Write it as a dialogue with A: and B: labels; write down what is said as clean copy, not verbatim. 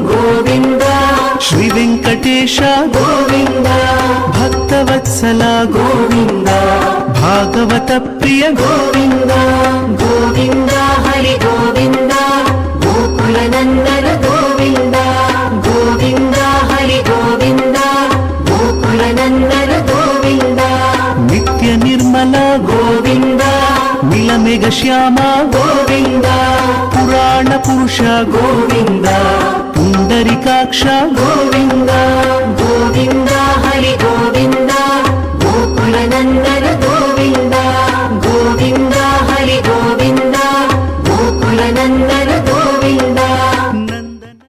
A: ಗೋವಿಂದ
B: ಶ್ರೀ ವೆಂಕಟೇಶ
A: ಗೋವಿಂದ
B: ಭಕ್ತವತ್ಸಲ
A: ಗೋವಿಂದ
B: ಭಾಗವತ ಪ್ರಿಯ
A: ಗೋವಿಂದ ಗೋವಿಂದ ಹರಿ ಗೋವಿಂದ ಗೋಕುಲ ನಂದನ ಗೋವಿಂದ ಗೋವಿಂದ ಹರಿ ಗೋವಿಂದ ಗೋಕುಲ ನಂದನ ಗೋವಿಂದ
B: ನಿತ್ಯ ನಿರ್ಮಲ
A: ಗೋವಿಂದ
B: ನೀಲಮೇಘ ಶ್ಯಾಮ
A: ಗೋವಿಂದ
B: ಪುರಾಣ ಪುರುಷ
A: ಗೋವಿಂದ
B: ಪುಂಡರಿಕಾಕ್ಷ